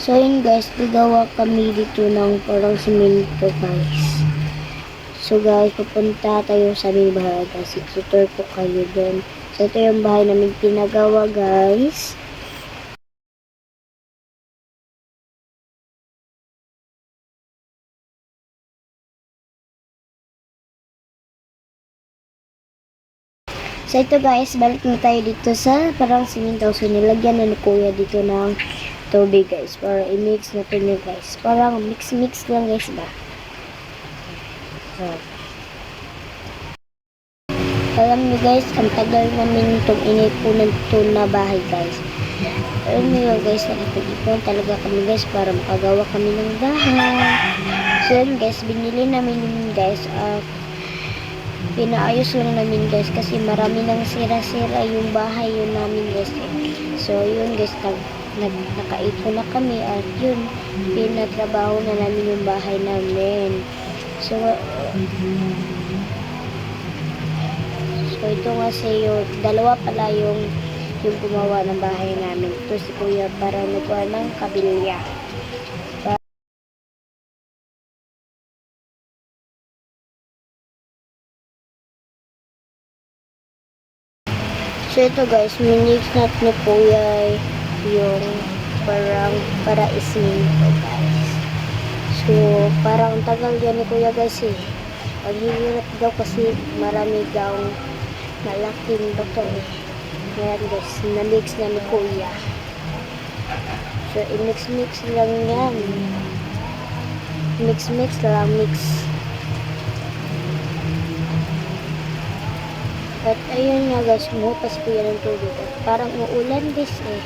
So yun guys, gagawa kami dito ng parang simento guys. So guys, pupunta tayo sa aming bahay guys. Itutur po kayo doon. So ito yung bahay namin pinagawa guys. So ito guys, balik na tayo dito sa parang simento. So nilagyan na ni kuya dito ng tubig guys. Para i-mix natin yun guys. Parang mix-mix lang guys ba. So, alam nyo guys, ang tagal namin itong inipunan ito na bahay guys. Alam nyo guys, nakipag-ipon talaga kami guys para makagawa kami ng bahay. So yun guys, binili namin yun guys. Pinaayos lang namin guys kasi marami nang sira-sira yung bahay yun namin guys. So yun guys, nakaipon na kami at yun, pinatrabaho na namin yung bahay namin. So ito kasi yung dalawa pala yung gumawa ng bahay namin. Ito si kuya para nagawa ng kabilya. So ito guys, minix nat ni kuya yung parang para isminto guys. So parang tagal yan ni kuya guys eh. Paghihirap daw kasi marami daw malaking doktor eh. Ngayon guys, na-mix na ni kuya. So i-mix-mix lang yan. Mix-mix lang, mix. At ayun nga guys, umupas po yan ng tubig. At parang uulan guys eh.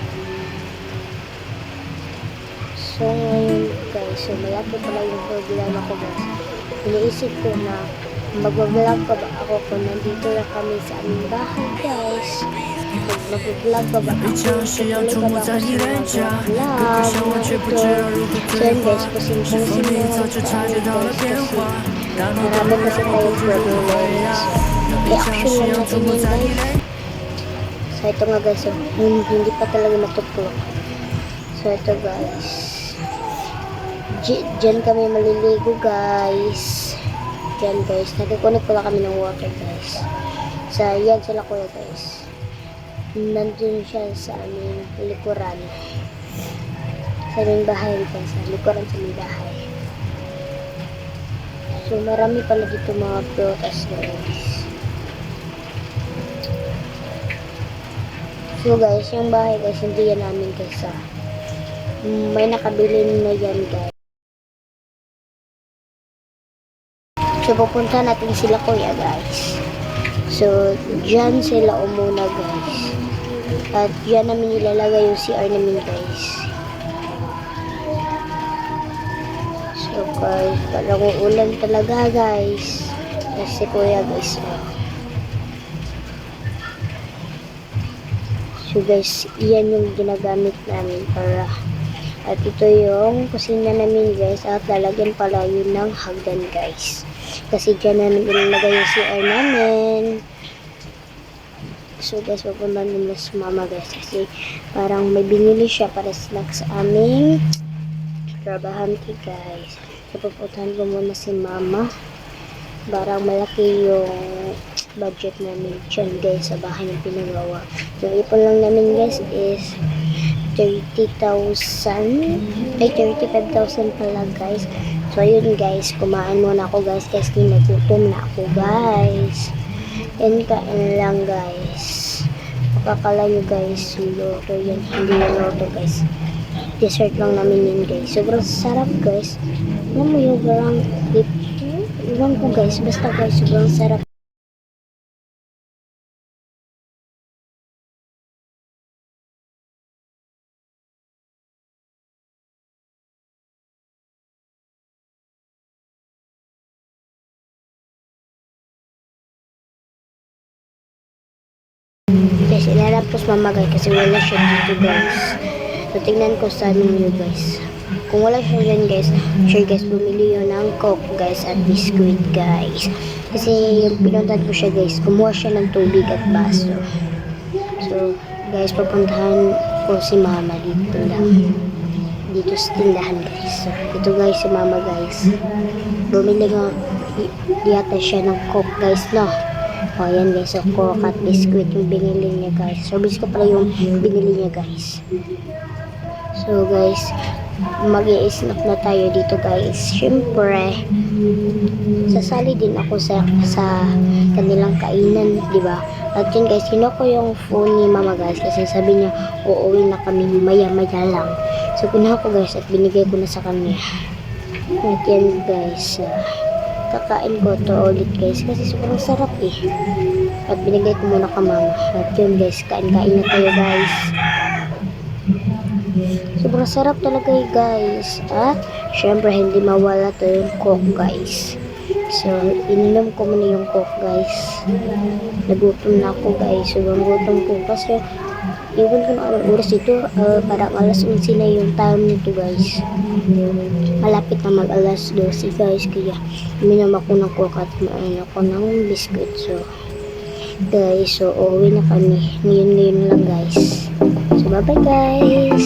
So ngayon guys, so malaki pala yung problema ko guys. Iniisip ko na mag-vlog pa ba ako kung nandito na kami sa aming bahay guys. Mag-vlog pa ba ako? Tuloy pa ba ako sa vlog? So yun guys, pasing-pasing na sa amin guys kasi marami kasi tayong problems. I-action lang natin yun guys. So ito nga guys, so, hindi pa talaga matuklok. So ito guys, dyan kami maliligo guys. Dyan guys, nagkukunik pala kami ng water guys. So yan sila kuya guys. Nandun siya sa aming likuran. Sa aming bahay guys, sa likuran sa aming bahay. So marami pala dito mga prutas guys. So guys, yung bahay guys, hindi yan namin guys may nakabili na yan guys. So pupunta natin sila kuya guys. So dyan sila umuna guys. At dyan namin ilalagay yung CR namin guys. So guys, parang uulan talaga guys. Kasi kuya guys. So guys, iyan yung ginagamit namin para, at ito yung kusina namin guys, at lalagyan pala yun ng hagdan guys. Kasi dyan namin ilalagay yung CR namin. So guys, pupunta nila sa mama guys, kasi parang may binili siya para snacks sa aming trabahante guys. So pupuntahan ko muna si mama. Parang malaki yung budget namin dyan guys sa bahay ng pinagawa. So ipon lang namin guys is 30,000 ay 35,000 pala guys. So ayun guys, kumain muna ako guys kasi nagutom na ako guys. And kain lang guys. Makakala nyo guys, loto yan, hindi na loto guys, dessert lang namin yun guys. Sobrang sarap guys. Alam mo yung parang iwan ko guys, basta guys sobrang sarap. Guys, ilalapos mamagay kasi wala siya dito guys. So tingnan ko sa menu guys. Kung wala siya dyan guys, sure guys, bumili yun ng coke guys at biscuit guys. Kasi yung pinuntahan ko siya guys, kumuha siya ng tubig at baso. So guys, papuntahan ko si mama dito lang. dito sa tindahan guys. So, ito guys si mama guys. Bumili nga yata siya ng coke guys no. O yan guys, so coke at biscuit yung binili niya guys. So biscuit pala yung binili niya guys. So guys, mag-i-snack na tayo dito guys. Syempre, sasali din ako sa kanilang kainan, di ba? At yun guys, kinuha yung phone ni mama guys kasi sabi niya uuwi na kami maya-maya lang. So kinuha ko guys at binigay ko na sa kanya. At yan guys, kakain ko to ulit guys kasi sobrang sarap eh. At binigay ko muna ka mama. At yun guys, kain-kain na tayo guys. Sobrang sarap talaga eh guys. At syempre hindi mawala to yung coke guys. So ininom ko muna yung coke guys. Nagutom na ako guys. Sobrang gutom ko kasi iwan ko na anong oras ito. Parang alas 11 na yung time nito guys. Malapit na mag alas 12 guys. Kaya uminom ako ng coke at main ako ng biscuit. So guys, so uuwi na kami. Ngayon lang guys. So bye bye guys.